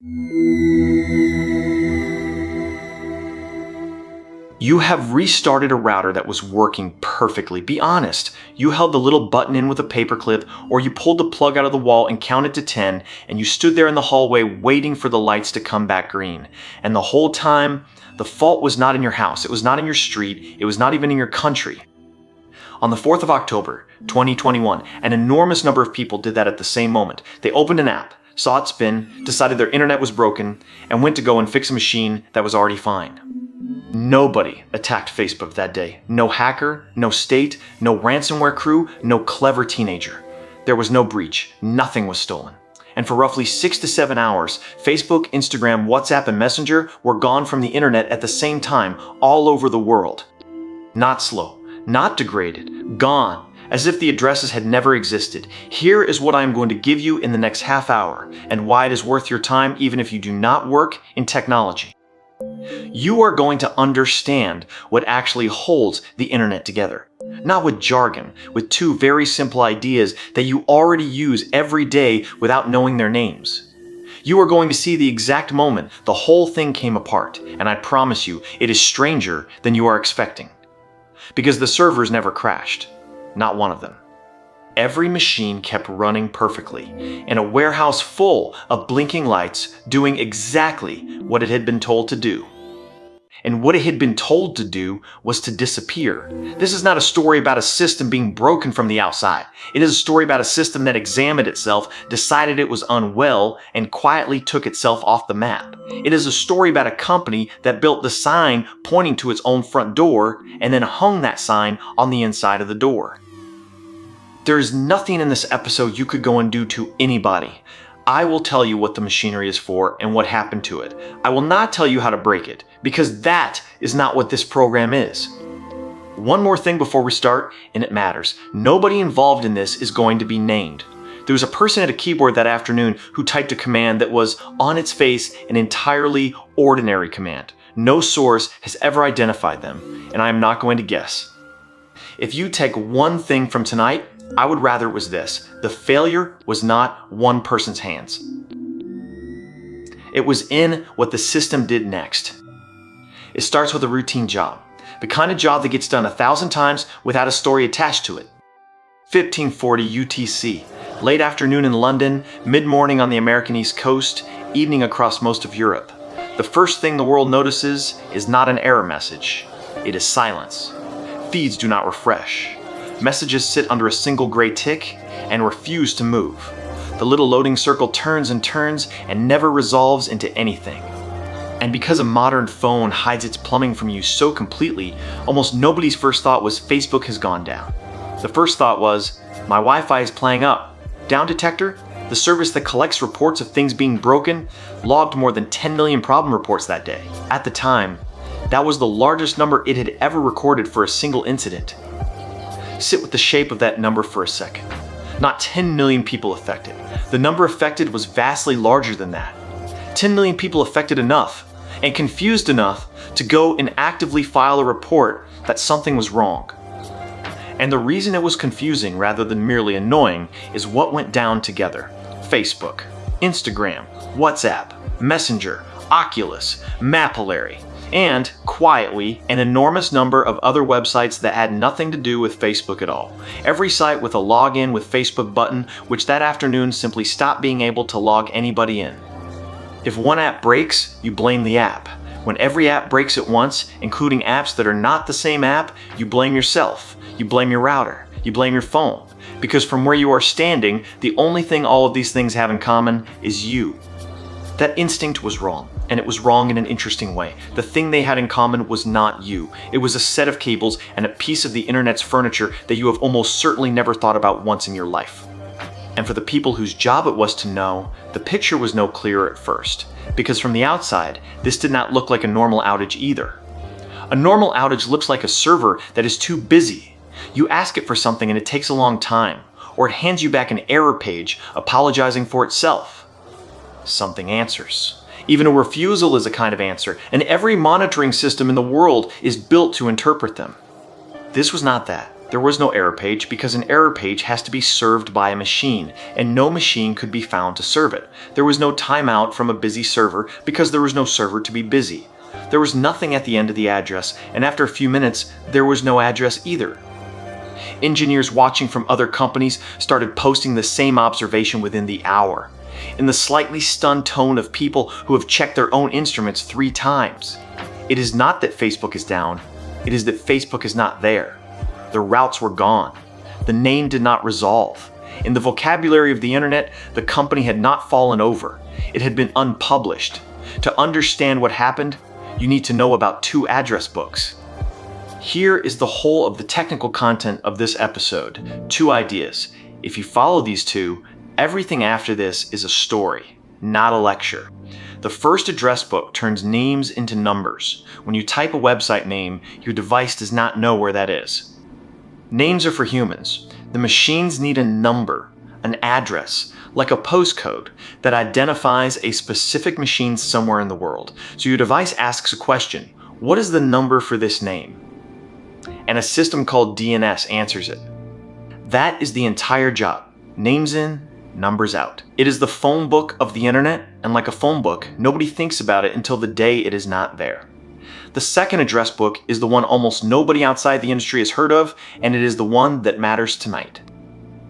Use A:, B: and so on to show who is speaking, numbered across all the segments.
A: You have restarted a router that was working perfectly. Be honest. You held the little button in with a paperclip, or you pulled the plug out of the wall and counted to 10, and you stood there in the hallway waiting for the lights to come back green. And the whole time, the fault was not in your house. It was not in your street. It was not even in your country. On the 4th of October, 2021, an enormous number of people did that at the same moment. They opened an app, saw it spin, decided their internet was broken, and went to go and fix a machine that was already fine. Nobody attacked Facebook that day. No hacker, no state, no ransomware crew, no clever teenager. There was no breach. Nothing was stolen. And for roughly 6 to 7 hours, Facebook, Instagram, WhatsApp, and Messenger were gone from the internet at the same time all over the world. Not slow, not degraded, gone, as if the addresses had never existed. Here is what I am going to give you in the next half hour, and why it is worth your time even if you do not work in technology. You are going to understand what actually holds the internet together. Not with jargon, with two very simple ideas that you already use every day without knowing their names. You are going to see the exact moment the whole thing came apart, and I promise you, it is stranger than you are expecting. Because the servers never crashed. Not one of them. Every machine kept running perfectly, in a warehouse full of blinking lights doing exactly what it had been told to do. And what it had been told to do was to disappear. This is not a story about a system being broken from the outside. It is a story about a system that examined itself, decided it was unwell, and quietly took itself off the map. It is a story about a company that built the sign pointing to its own front door and then hung that sign on the inside of the door. There is nothing in this episode you could go and do to anybody. I will tell you what the machinery is for and what happened to it. I will not tell you how to break it, because that is not what this program is. One more thing before we start, and it matters. Nobody involved in this is going to be named. There was a person at a keyboard that afternoon who typed a command that was, on its face, an entirely ordinary command. No source has ever identified them, and I am not going to guess. If you take one thing from tonight, I would rather it was this. The failure was not one person's hands. It was in what the system did next. It starts with a routine job. The kind of job that gets done 1,000 times without a story attached to it. 1540 UTC. Late afternoon in London, mid-morning on the American East Coast, evening across most of Europe. The first thing the world notices is not an error message. It is silence. Feeds do not refresh. Messages sit under a single gray tick and refuse to move. The little loading circle turns and turns and never resolves into anything. And because a modern phone hides its plumbing from you so completely, almost nobody's first thought was Facebook has gone down. The first thought was, my Wi-Fi is playing up. Down Detector, the service that collects reports of things being broken, logged more than 10 million problem reports that day. At the time, that was the largest number it had ever recorded for a single incident. Sit with the shape of that number for a second. Not 10 million people affected. The number affected was vastly larger than that. 10 million people affected enough and confused enough to go and actively file a report that something was wrong. And the reason it was confusing rather than merely annoying is what went down together. Facebook, Instagram, WhatsApp, Messenger, Oculus, Mapillary, and, quietly, an enormous number of other websites that had nothing to do with Facebook at all. Every site with a login with Facebook button, which that afternoon simply stopped being able to log anybody in. If one app breaks, you blame the app. When every app breaks at once, including apps that are not the same app, you blame yourself. You blame your router. You blame your phone. Because from where you are standing, the only thing all of these things have in common is you. That instinct was wrong, and it was wrong in an interesting way. The thing they had in common was not you. It was a set of cables and a piece of the internet's furniture that you have almost certainly never thought about once in your life. And for the people whose job it was to know, the picture was no clearer at first, because from the outside, this did not look like a normal outage either. A normal outage looks like a server that is too busy. You ask it for something and it takes a long time, or it hands you back an error page apologizing for itself. Something answers. Even a refusal is a kind of answer, and every monitoring system in the world is built to interpret them. This was not that. There was no error page because an error page has to be served by a machine, and no machine could be found to serve it. There was no timeout from a busy server because there was no server to be busy. There was nothing at the end of the address, and after a few minutes, there was no address either. Engineers watching from other companies started posting the same observation within the hour, in the slightly stunned tone of people who have checked their own instruments 3 times. It is not that Facebook is down, it is that Facebook is not there. The routes were gone. The name did not resolve. In the vocabulary of the internet, the company had not fallen over. It had been unpublished. To understand what happened, you need to know about 2 address books. Here is the whole of the technical content of this episode. 2 ideas. If you follow these 2, everything after this is a story, not a lecture. The first address book turns names into numbers. When you type a website name, your device does not know where that is. Names are for humans. The machines need a number, an address, like a postcode that identifies a specific machine somewhere in the world. So your device asks a question, what is the number for this name? And a system called DNS answers it. That is the entire job. Names in, numbers out. It is the phone book of the internet, and like a phone book, nobody thinks about it until the day it is not there. The second address book is the one almost nobody outside the industry has heard of, and it is the one that matters tonight.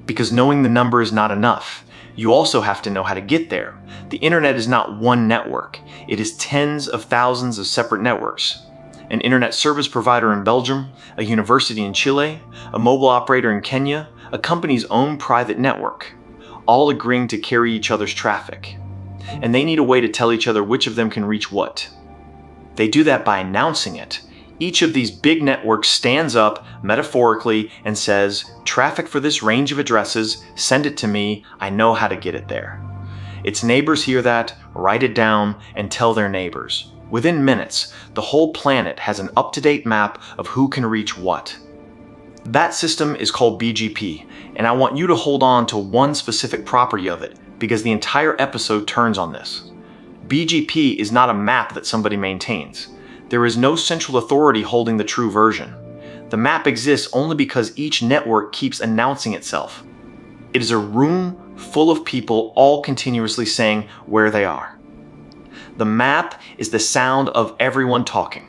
A: Because knowing the number is not enough. You also have to know how to get there. The internet is not one network. It is tens of thousands of separate networks. An internet service provider in Belgium, a university in Chile, a mobile operator in Kenya, a company's own private network, all agreeing to carry each other's traffic. And they need a way to tell each other which of them can reach what. They do that by announcing it. Each of these big networks stands up metaphorically and says, traffic for this range of addresses, send it to me, I know how to get it there. Its neighbors hear that, write it down, and tell their neighbors. Within minutes, the whole planet has an up-to-date map of who can reach what. That system is called BGP, and I want you to hold on to one specific property of it, because the entire episode turns on this. BGP is not a map that somebody maintains. There is no central authority holding the true version. The map exists only because each network keeps announcing itself. It is a room full of people all continuously saying where they are. The map is the sound of everyone talking,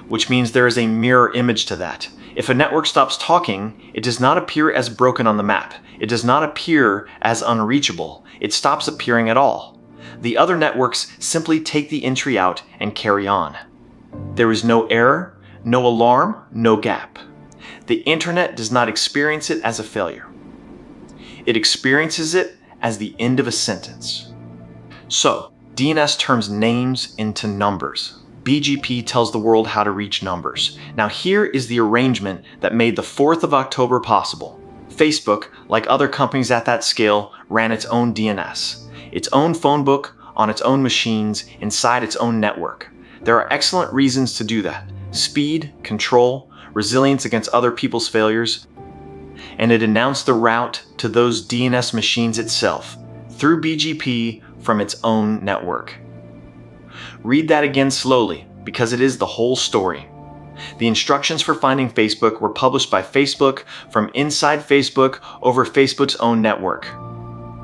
A: which means there is a mirror image to that. If a network stops talking, it does not appear as broken on the map. It does not appear as unreachable. It stops appearing at all. The other networks simply take the entry out and carry on. There is no error, no alarm, no gap. The internet does not experience it as a failure. It experiences it as the end of a sentence. So, DNS turns names into numbers. BGP tells the world how to reach numbers. Now here is the arrangement that made the 4th of October possible. Facebook, like other companies at that scale, ran its own DNS. Its own phone book, on its own machines, inside its own network. There are excellent reasons to do that. Speed, control, resilience against other people's failures. And it announced the route to those DNS machines itself, through BGP from its own network. Read that again slowly, because it is the whole story. The instructions for finding Facebook were published by Facebook from inside Facebook over Facebook's own network.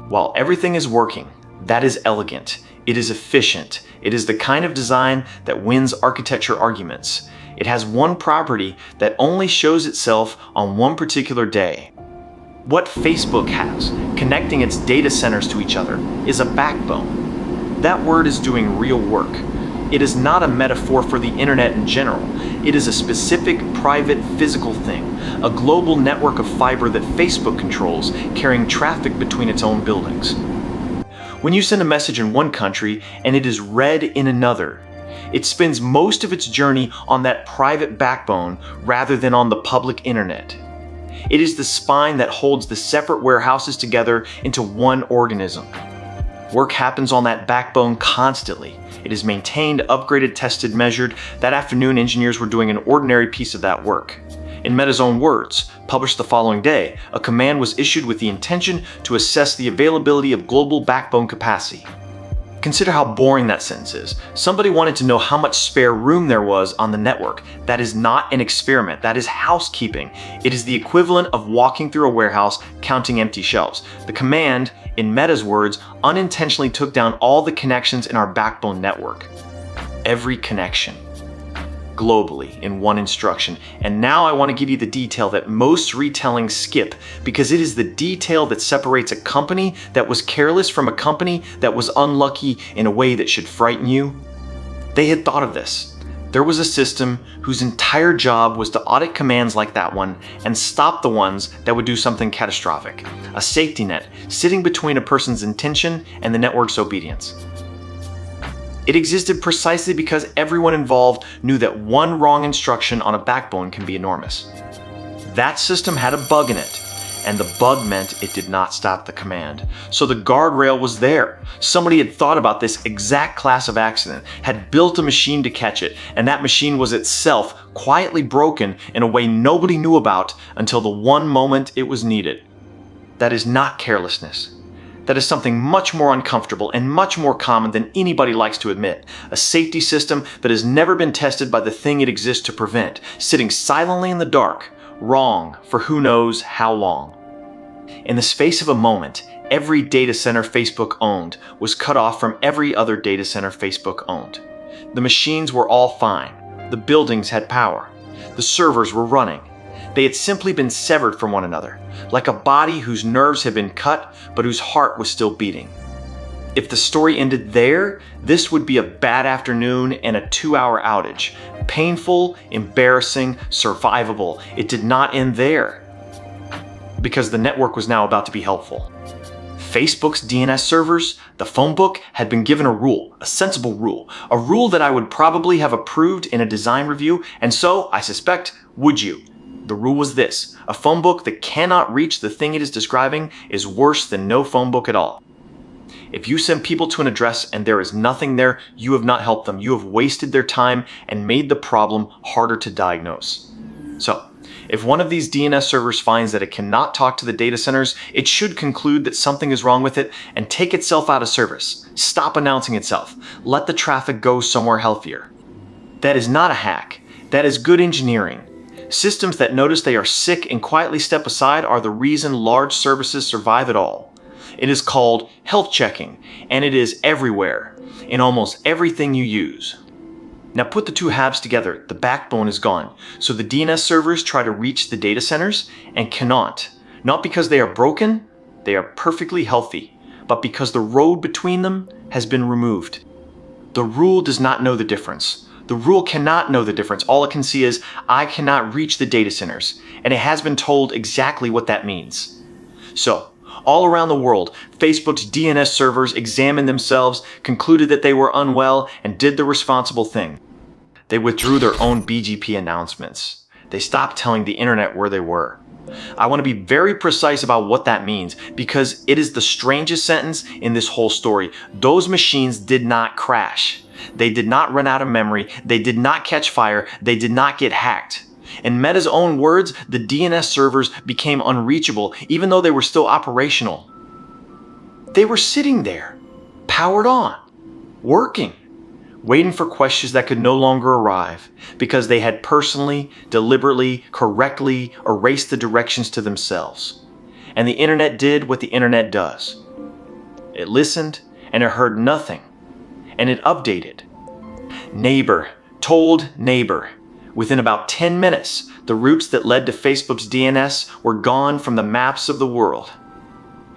A: While everything is working, that is elegant, it is efficient, it is the kind of design that wins architecture arguments. It has one property that only shows itself on one particular day. What Facebook has, connecting its data centers to each other, is a backbone. That word is doing real work. It is not a metaphor for the internet in general. It is a specific, private, physical thing, a global network of fiber that Facebook controls, carrying traffic between its own buildings. When you send a message in one country and it is read in another, it spends most of its journey on that private backbone rather than on the public internet. It is the spine that holds the separate warehouses together into one organism. Work happens on that backbone constantly. It is maintained, upgraded, tested, measured. That afternoon, engineers were doing an ordinary piece of that work. In Meta's own words, published the following day, a command was issued with the intention to assess the availability of global backbone capacity. Consider how boring that sentence is. Somebody wanted to know how much spare room there was on the network. That is not an experiment. That is housekeeping. It is the equivalent of walking through a warehouse counting empty shelves. The command, in Meta's words, unintentionally took down all the connections in our backbone network. Every connection. Globally in one instruction. And now I want to give you the detail that most retellings skip, because it is the detail that separates a company that was careless from a company that was unlucky in a way that should frighten you. They had thought of this. There was a system whose entire job was to audit commands like that one and stop the ones that would do something catastrophic. A safety net sitting between a person's intention and the network's obedience. It existed precisely because everyone involved knew that one wrong instruction on a backbone can be enormous. That system had a bug in it, and the bug meant it did not stop the command. So the guardrail was there. Somebody had thought about this exact class of accident, had built a machine to catch it, and that machine was itself quietly broken in a way nobody knew about until the one moment it was needed. That is not carelessness. That is something much more uncomfortable and much more common than anybody likes to admit. A safety system that has never been tested by the thing it exists to prevent, sitting silently in the dark, wrong for who knows how long. In the space of a moment, every data center Facebook owned was cut off from every other data center Facebook owned. The machines were all fine. The buildings had power. The servers were running. They had simply been severed from one another, like a body whose nerves had been cut but whose heart was still beating. If the story ended there, this would be a bad afternoon and a 2-hour outage. Painful, embarrassing, survivable. It did not end there, because the network was now about to be helpful. Facebook's DNS servers, the phone book, had been given a rule, a sensible rule, a rule that I would probably have approved in a design review, and so, I suspect, would you. The rule was this: a phone book that cannot reach the thing it is describing is worse than no phone book at all. If you send people to an address and there is nothing there, you have not helped them. You have wasted their time and made the problem harder to diagnose. So, if one of these DNS servers finds that it cannot talk to the data centers, it should conclude that something is wrong with it and take itself out of service. Stop announcing itself. Let the traffic go somewhere healthier. That is not a hack. That is good engineering. Systems that notice they are sick and quietly step aside are the reason large services survive at all. It is called health checking, and it is everywhere, in almost everything you use. Now put the two halves together. The backbone is gone, so the DNS servers try to reach the data centers and cannot. Not because they are broken, they are perfectly healthy, but because the road between them has been removed. The rule does not know the difference. The rule cannot know the difference. All it can see is, I cannot reach the data centers, and it has been told exactly what that means. So, all around the world, Facebook's DNS servers examined themselves, concluded that they were unwell, and did the responsible thing. They withdrew their own BGP announcements. They stopped telling the internet where they were. I want to be very precise about what that means, because it is the strangest sentence in this whole story. Those machines did not crash. They did not run out of memory. They did not catch fire. They did not get hacked. In Meta's own words, the DNS servers became unreachable, even though they were still operational. They were sitting there, powered on, working, waiting for questions that could no longer arrive, because they had personally, deliberately, correctly erased the directions to themselves. And the internet did what the internet does. It listened, and it heard nothing. And it updated. Neighbor told neighbor. Within about 10 minutes, the routes that led to Facebook's DNS were gone from the maps of the world.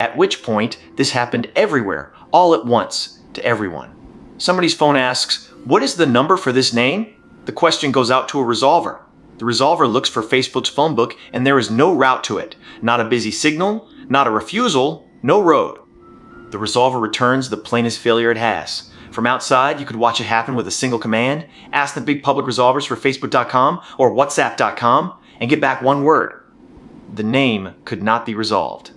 A: At which point, this happened everywhere, all at once, to everyone. Somebody's phone asks, "What is the number for this name?" The question goes out to a resolver. The resolver looks for Facebook's phone book, and there is no route to it. Not a busy signal, not a refusal, no road. The resolver returns the plainest failure it has. From outside, you could watch it happen with a single command, ask the big public resolvers for Facebook.com or WhatsApp.com, and get back one word. The name could not be resolved.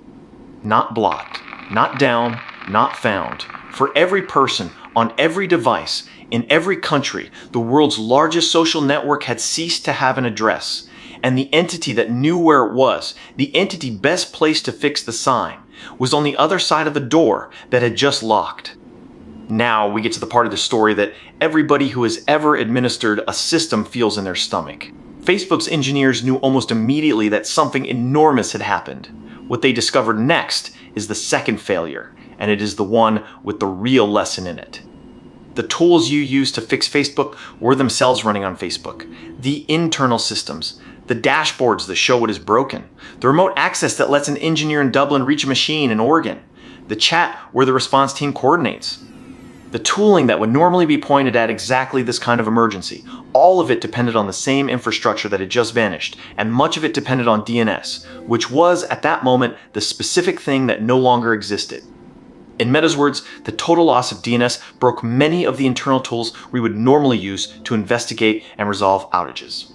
A: Not blocked, not down, not found. For every person, on every device, in every country, the world's largest social network had ceased to have an address. And the entity that knew where it was, the entity best placed to fix the sign, was on the other side of the door that had just locked. Now we get to the part of the story that everybody who has ever administered a system feels in their stomach. Facebook's engineers knew almost immediately that something enormous had happened. What they discovered next is the second failure, and it is the one with the real lesson in it. The tools you used to fix Facebook were themselves running on Facebook. The internal systems, the dashboards that show what is broken, the remote access that lets an engineer in Dublin reach a machine in Oregon, the chat where the response team coordinates, the tooling that would normally be pointed at exactly this kind of emergency. All of it depended on the same infrastructure that had just vanished, and much of it depended on DNS, which was, at that moment, the specific thing that no longer existed. In Meta's words, the total loss of DNS broke many of the internal tools we would normally use to investigate and resolve outages.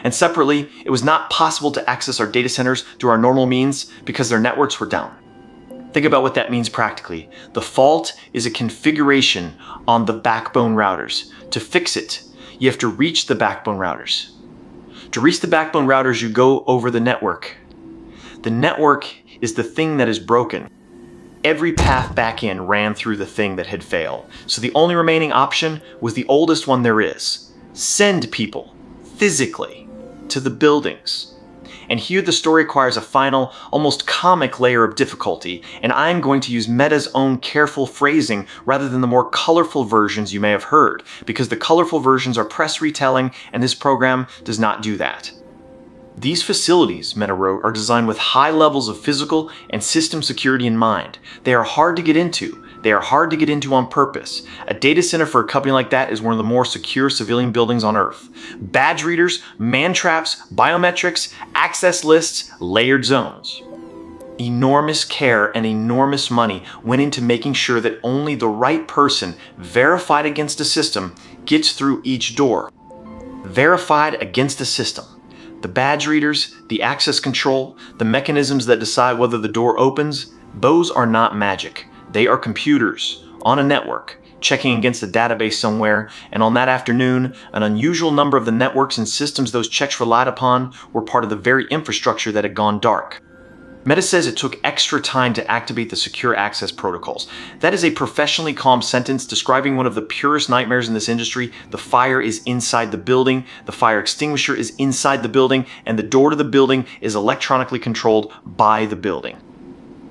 A: And separately, it was not possible to access our data centers through our normal means because their networks were down. Think about what that means practically. The fault is a configuration on the backbone routers. To fix it, you have to reach the backbone routers. To reach the backbone routers, you go over the network. The network is the thing that is broken. Every path back in ran through the thing that had failed. So the only remaining option was the oldest one there is. Send people, physically, to the buildings. And here the story acquires a final, almost comic layer of difficulty, and I'm going to use Meta's own careful phrasing rather than the more colorful versions you may have heard, because the colorful versions are press retelling, and this program does not do that. These facilities, Meta wrote, are designed with high levels of physical and system security in mind. They are hard to get into. They are hard to get into on purpose. A data center for a company like that is one of the more secure civilian buildings on Earth. Badge readers, man traps, biometrics, access lists, layered zones. Enormous care and enormous money went into making sure that only the right person, verified against a system, gets through each door. Verified against a system. The badge readers, the access control, the mechanisms that decide whether the door opens, those are not magic. They are computers on a network, checking against a database somewhere, and on that afternoon, an unusual number of the networks and systems those checks relied upon were part of the very infrastructure that had gone dark. Meta says it took extra time to activate the secure access protocols. That is a professionally calm sentence describing one of the purest nightmares in this industry. The fire is inside the building, the fire extinguisher is inside the building, and the door to the building is electronically controlled by the building.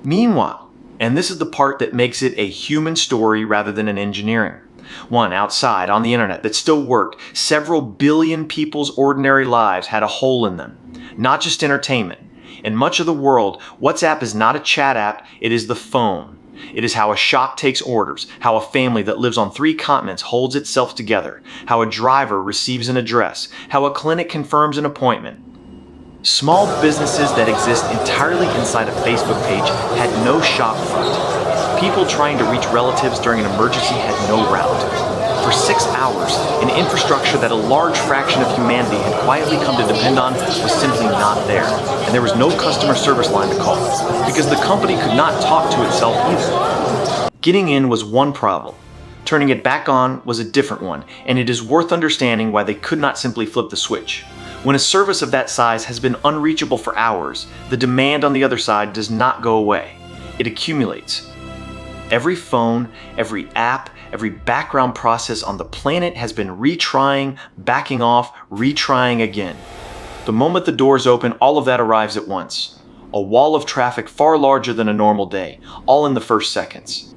A: Meanwhile, and this is the part that makes it a human story rather than an engineering one outside on the internet that still worked, several billion people's ordinary lives had a hole in them, not just entertainment. In much of the world, WhatsApp is not a chat app, it is the phone. It is how a shop takes orders, how a family that lives on 3 continents holds itself together, how a driver receives an address, how a clinic confirms an appointment. Small businesses that exist entirely inside a Facebook page had no shop front. People trying to reach relatives during an emergency had no route. For 6 hours, an infrastructure that a large fraction of humanity had quietly come to depend on was simply not there, and there was no customer service line to call, because the company could not talk to itself either. Getting in was one problem. Turning it back on was a different one, and it is worth understanding why they could not simply flip the switch. When a service of that size has been unreachable for hours, the demand on the other side does not go away. It accumulates. Every phone, every app, every background process on the planet has been retrying, backing off, retrying again. The moment the doors open, all of that arrives at once. A wall of traffic far larger than a normal day, all in the first seconds.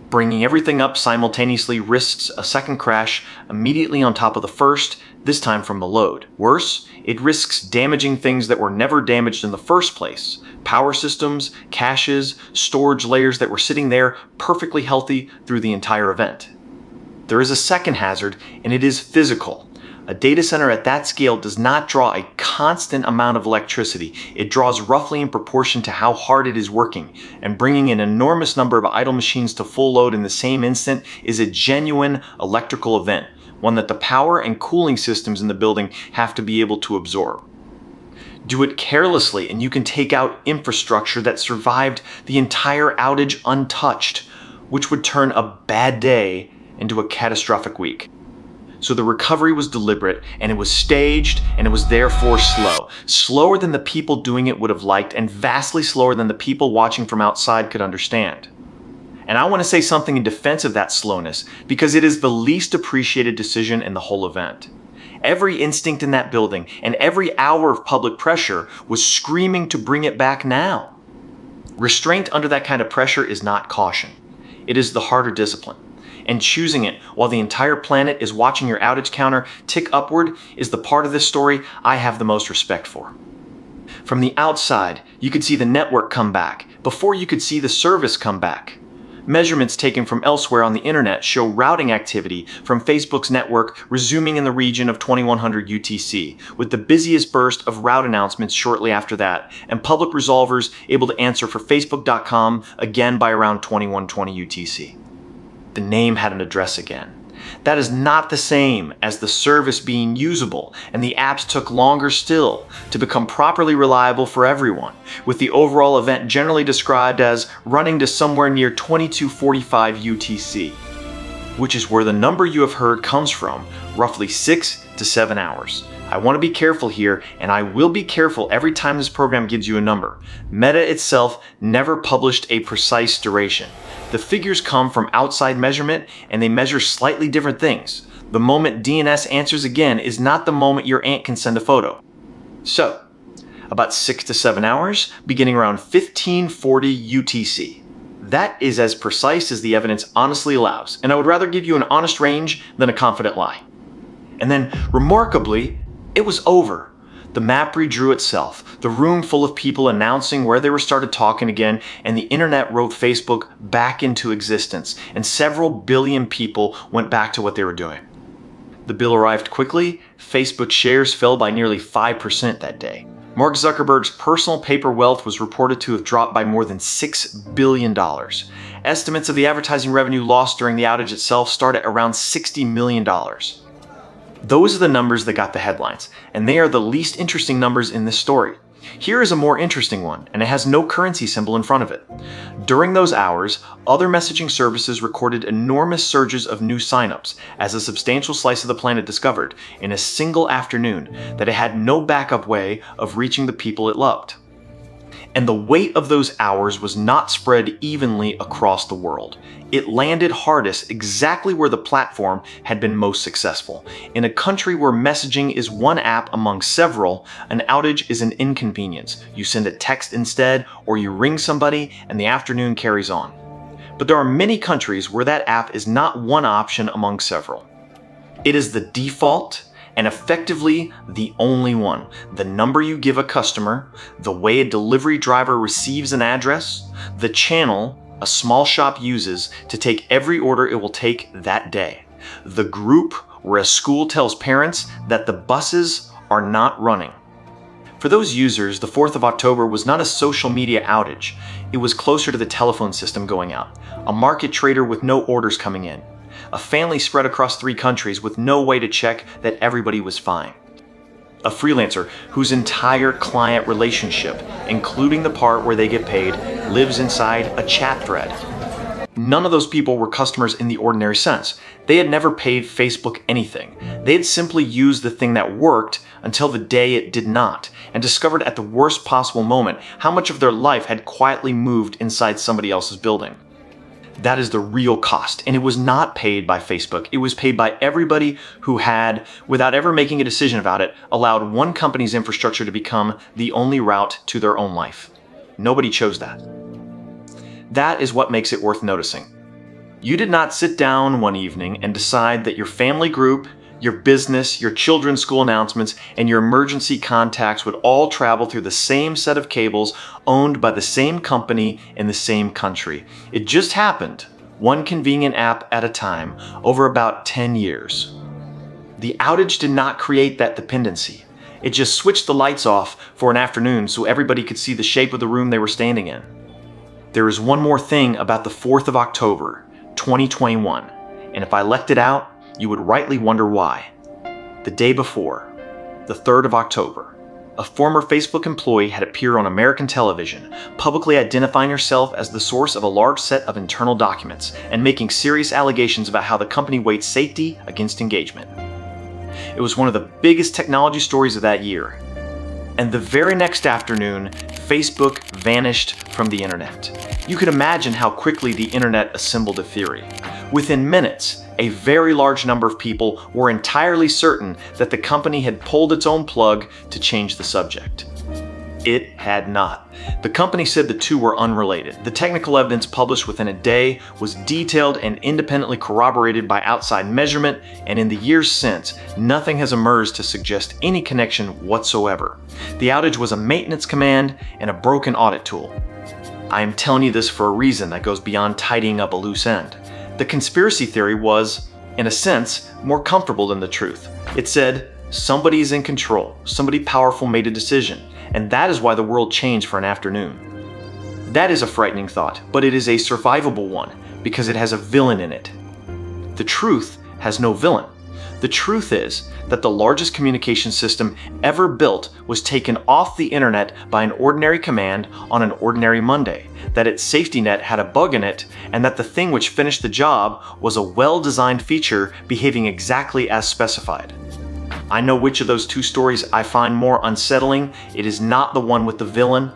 A: Bringing everything up simultaneously risks a second crash immediately on top of the first, this time from the load. Worse, it risks damaging things that were never damaged in the first place. Power systems, caches, storage layers that were sitting there perfectly healthy through the entire event. There is a second hazard, and it is physical. A data center at that scale does not draw a constant amount of electricity. It draws roughly in proportion to how hard it is working, and bringing an enormous number of idle machines to full load in the same instant is a genuine electrical event, one that the power and cooling systems in the building have to be able to absorb. Do it carelessly, and you can take out infrastructure that survived the entire outage untouched, which would turn a bad day into a catastrophic week. So the recovery was deliberate, and it was staged, and it was therefore slow. Slower than the people doing it would have liked, and vastly slower than the people watching from outside could understand. And I want to say something in defense of that slowness because it is the least appreciated decision in the whole event. Every instinct in that building and every hour of public pressure was screaming to bring it back now. Restraint under that kind of pressure is not caution. It is the harder discipline. And choosing it while the entire planet is watching your outage counter tick upward is the part of this story I have the most respect for. From the outside, you could see the network come back before you could see the service come back. Measurements taken from elsewhere on the internet show routing activity from Facebook's network resuming in the region of 2100 UTC, with the busiest burst of route announcements shortly after that, and public resolvers able to answer for Facebook.com again by around 2120 UTC. The name had an address again. That is not the same as the service being usable, and the apps took longer still to become properly reliable for everyone, with the overall event generally described as running to somewhere near 2245 UTC, which is where the number you have heard comes from, roughly 6 to 7 hours. I want to be careful here, and I will be careful every time this program gives you a number. Meta itself never published a precise duration. The figures come from outside measurement, and they measure slightly different things. The moment DNS answers again is not the moment your aunt can send a photo. So, about 6 to 7 hours, beginning around 1540 UTC. That is as precise as the evidence honestly allows, and I would rather give you an honest range than a confident lie. And then, remarkably, it was over. The map redrew itself, the room full of people announcing where they were started talking again, and the internet wrote Facebook back into existence, and several billion people went back to what they were doing. The bill arrived quickly. Facebook shares fell by nearly 5% that day. Mark Zuckerberg's personal paper wealth was reported to have dropped by more than $6 billion. Estimates of the advertising revenue lost during the outage itself start at around $60 million. Those are the numbers that got the headlines, and they are the least interesting numbers in this story. Here is a more interesting one, and it has no currency symbol in front of it. During those hours, other messaging services recorded enormous surges of new signups, as a substantial slice of the planet discovered, in a single afternoon, that it had no backup way of reaching the people it loved. And the weight of those hours was not spread evenly across the world. It landed hardest exactly where the platform had been most successful. In a country where messaging is one app among several, an outage is an inconvenience. You send a text instead, or you ring somebody, and the afternoon carries on. But there are many countries where that app is not one option among several. It is the default, and effectively the only one. The number you give a customer, the way a delivery driver receives an address, the channel a small shop uses to take every order it will take that day, the group where a school tells parents that the buses are not running. For those users, the 4th of October was not a social media outage. It was closer to the telephone system going out, a market trader with no orders coming in, a family spread across 3 countries with no way to check that everybody was fine, a freelancer whose entire client relationship, including the part where they get paid, lives inside a chat thread. None of those people were customers in the ordinary sense. They had never paid Facebook anything. They had simply used the thing that worked until the day it did not, and discovered at the worst possible moment how much of their life had quietly moved inside somebody else's building. That is the real cost, and it was not paid by Facebook. It was paid by everybody who had, without ever making a decision about it, allowed one company's infrastructure to become the only route to their own life. Nobody chose that. That is what makes it worth noticing. You did not sit down one evening and decide that your family group, your business, your children's school announcements, and your emergency contacts would all travel through the same set of cables owned by the same company in the same country. It just happened, one convenient app at a time, over about 10 years. The outage did not create that dependency. It just switched the lights off for an afternoon so everybody could see the shape of the room they were standing in. There is one more thing about the 4th of October, 2021, and if I left it out, you would rightly wonder why. The day before, the 3rd of October, a former Facebook employee had appeared on American television, publicly identifying herself as the source of a large set of internal documents and making serious allegations about how the company weighed safety against engagement. It was one of the biggest technology stories of that year. And the very next afternoon, Facebook vanished from the internet. You can imagine how quickly the internet assembled a theory. Within minutes, a very large number of people were entirely certain that the company had pulled its own plug to change the subject. It had not. The company said the two were unrelated. The technical evidence published within a day was detailed and independently corroborated by outside measurement, and in the years since, nothing has emerged to suggest any connection whatsoever. The outage was a maintenance command and a broken audit tool. I am telling you this for a reason that goes beyond tidying up a loose end. The conspiracy theory was, in a sense, more comfortable than the truth. It said, somebody is in control, somebody powerful made a decision, and that is why the world changed for an afternoon. That is a frightening thought, but it is a survivable one, because it has a villain in it. The truth has no villain. The truth is that the largest communication system ever built was taken off the internet by an ordinary command on an ordinary Monday, that its safety net had a bug in it, and that the thing which finished the job was a well-designed feature behaving exactly as specified. I know which of those two stories I find more unsettling. It is not the one with the villain.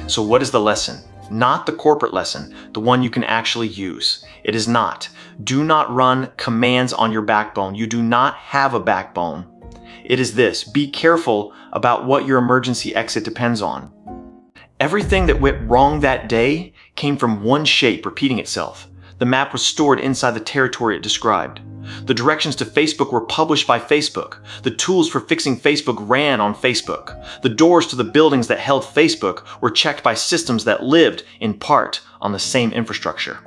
A: So what is the lesson? Not the corporate lesson, the one you can actually use. It is not. Do not run commands on your backbone. You do not have a backbone. It is this: be careful about what your emergency exit depends on. Everything that went wrong that day came from one shape repeating itself. The map was stored inside the territory it described. The directions to Facebook were published by Facebook. The tools for fixing Facebook ran on Facebook. The doors to the buildings that held Facebook were checked by systems that lived, in part, on the same infrastructure.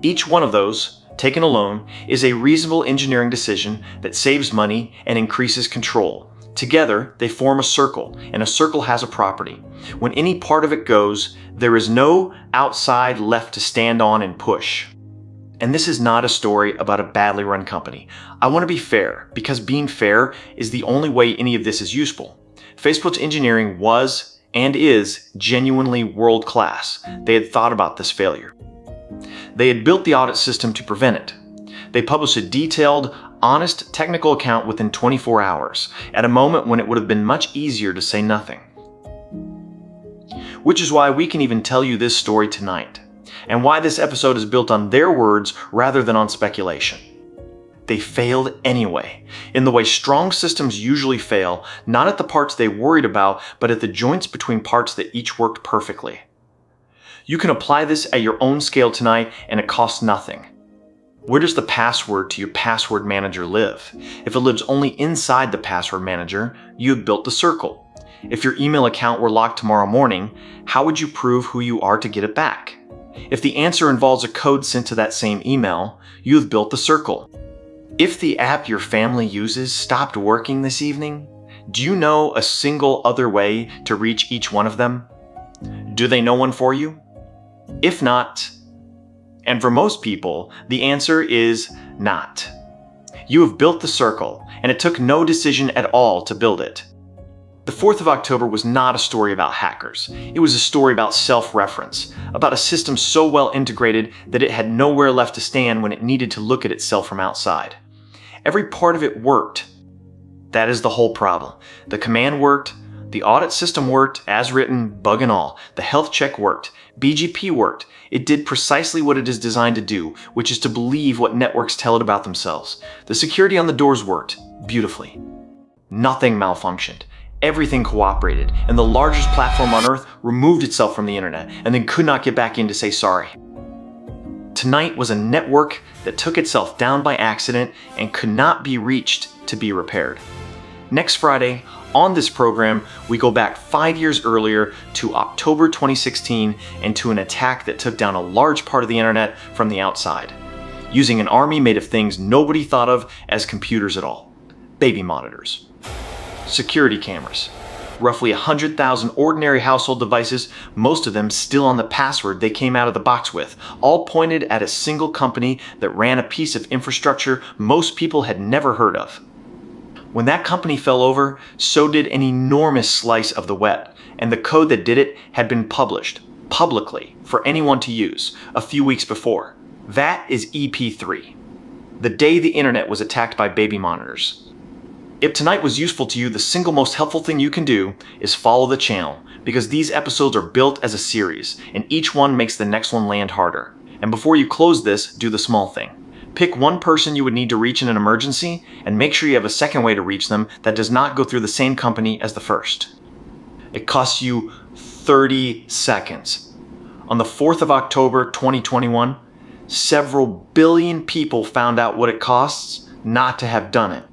A: Each one of those, taken alone, is a reasonable engineering decision that saves money and increases control. Together, they form a circle, and a circle has a property. When any part of it goes, there is no outside left to stand on and push. And this is not a story about a badly run company. I want to be fair, because being fair is the only way any of this is useful. Facebook's engineering was, and is, genuinely world-class. They had thought about this failure. They had built the audit system to prevent it. They published a detailed, honest technical account within 24 hours, at a moment when it would have been much easier to say nothing. Which is why we can even tell you this story tonight, and why this episode is built on their words rather than on speculation. They failed anyway, in the way strong systems usually fail, not at the parts they worried about, but at the joints between parts that each worked perfectly. You can apply this at your own scale tonight, and it costs nothing. Where does the password to your password manager live? If it lives only inside the password manager, you have built the circle. If your email account were locked tomorrow morning, how would you prove who you are to get it back? If the answer involves a code sent to that same email, you have built the circle. If the app your family uses stopped working this evening, do you know a single other way to reach each one of them? Do they know one for you? If not, and for most people, the answer is not. You have built the circle, and it took no decision at all to build it. The 4th of October was not a story about hackers. It was a story about self-reference, about a system so well integrated that it had nowhere left to stand when it needed to look at itself from outside. Every part of it worked. That is the whole problem. The command worked, the audit system worked, as written, bug and all. The health check worked. BGP worked. It did precisely what it is designed to do, which is to believe what networks tell it about themselves. The security on the doors worked beautifully. Nothing malfunctioned. Everything cooperated, and the largest platform on Earth removed itself from the internet and then could not get back in to say sorry. Tonight was a network that took itself down by accident and could not be reached to be repaired. Next Friday, on this program, we go back 5 years earlier to October 2016 and to an attack that took down a large part of the internet from the outside, using an army made of things nobody thought of as computers at all. Baby monitors. Security cameras. Roughly 100,000 ordinary household devices, most of them still on the password they came out of the box with, all pointed at a single company that ran a piece of infrastructure most people had never heard of. When that company fell over, so did an enormous slice of the web, and the code that did it had been published, publicly, for anyone to use, a few weeks before. That is EP3. The day the internet was attacked by baby monitors. If tonight was useful to you, the single most helpful thing you can do is follow the channel, because these episodes are built as a series, and each one makes the next one land harder. And before you close this, do the small thing. Pick one person you would need to reach in an emergency, and make sure you have a second way to reach them that does not go through the same company as the first. It costs you 30 seconds. On the 4th of October 2021, several billion people found out what it costs not to have done it.